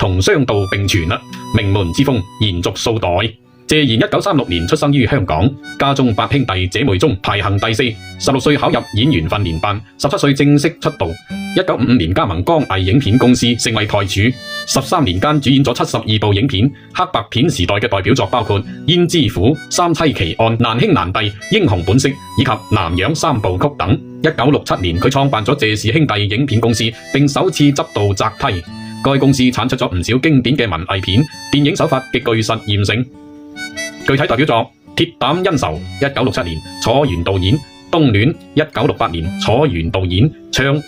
同商道並存啦，名門之風延續數代。謝賢1936年出生於香港，家中8兄弟姐妹中排行第4。16歲考入演員訓練班，17歲正式出道。1955年加盟光藝影片公司，成為台柱。13年間主演咗72部影片，黑白片時代嘅代表作包括《胭脂虎》、《三妻奇案》、《難兄難弟》、《英雄本色》以及《南洋三部曲》等。1967年佢創辦咗謝氏兄弟影片公司，並首次執導擇梯。該公司產出咗唔少經典嘅文藝片，電影手法極具實驗性。具體代表作《鐵膽恩仇》1967年楚原導演，《冬戀》1968年楚原導演，《槍》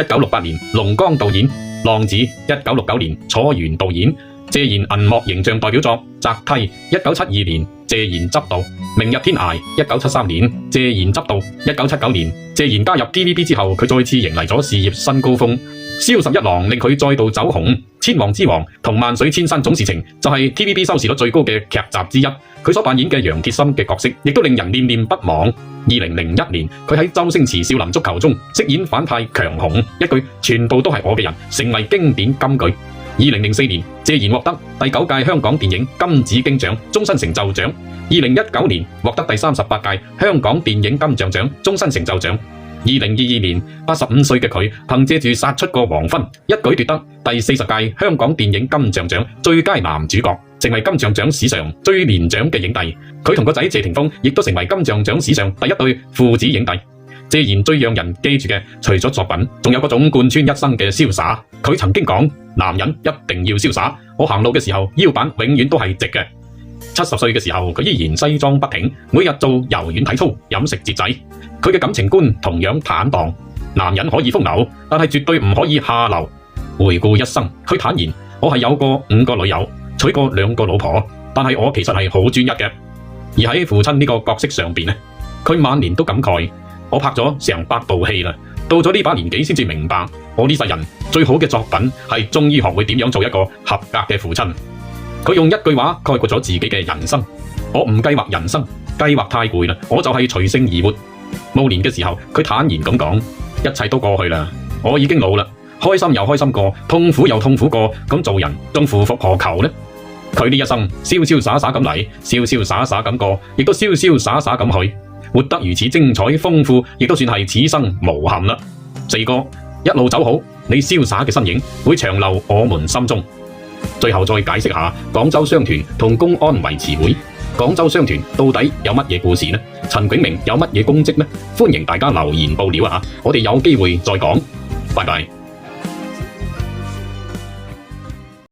1968年龍剛導演，《浪子》1969年楚原導演。謝賢銀幕形象代表作《擇梯》1972年謝賢執導，《明日天涯》1973年謝賢執導。1979年謝賢加入 TVB 之後，佢再次迎嚟咗事業新高峰。蕭十一郎令佢再度走紅，《千王之王》同《萬水千山總是情》就係 TVB 收視率最高嘅劇集之一。佢所扮演嘅楊鐵心嘅角色，亦都令人念念不忘。2001年，佢喺周星馳《少林足球》中飾演反派強雄，一句全部都係我嘅人，成為經典金句。2004年，謝賢獲得第9屆香港電影金紫荊獎終身成就獎。2019年獲得第38屆香港電影金像獎終身成就獎。2022年85歲嘅佢，憑借住殺出個黃昏，一舉奪得第40屆香港電影金像獎最佳男主角，成為金像獎史上最年長嘅影帝。佢同個仔謝霆鋒亦都成為金像獎史上第一對父子影帝。謝賢最讓人記住嘅，除咗作品，仲有嗰種貫穿一生嘅瀟灑。佢曾經講：男人一定要瀟灑，我行路嘅時候腰板永遠都係直嘅。70歲嘅時候，佢依然西裝筆挺，每日做柔軟體操，飲食節制。佢嘅感情觀同樣坦蕩，男人可以風流，但係絕對唔可以下流。回顧一生，佢坦言：我係有過5個女友，娶過2個老婆，但係我其實係好專一嘅。而喺父親呢個角色上邊呢，佢晚年都感慨：我拍咗成100部戲啦，到咗呢把年紀先至明白，我呢世人最好嘅作品係終於學會點樣做一個合格嘅父親。佢用一句話概括咗自己嘅人生：我唔計劃人生，計劃太攰啦，我就係隨性而活。暮年嘅時候，佢坦然咁講：一切都過去啦，我已經老啦，開心又開心過，痛苦又痛苦過，咁做人仲夫復何求呢？佢呢一生瀟瀟灑灑咁嚟，瀟瀟灑灑咁過，亦都瀟瀟灑灑咁去，活得如此精彩豐富，亦都算係此生無憾啦。四哥，一路走好，你瀟灑嘅身影會長留我們心中。最後再解釋下廣州商團同公安維持會。廣州商團到底有乜嘢故事呢？陳炯明有乜嘢功績呢？歡迎大家留言報料啊！我哋有機會再講。拜拜。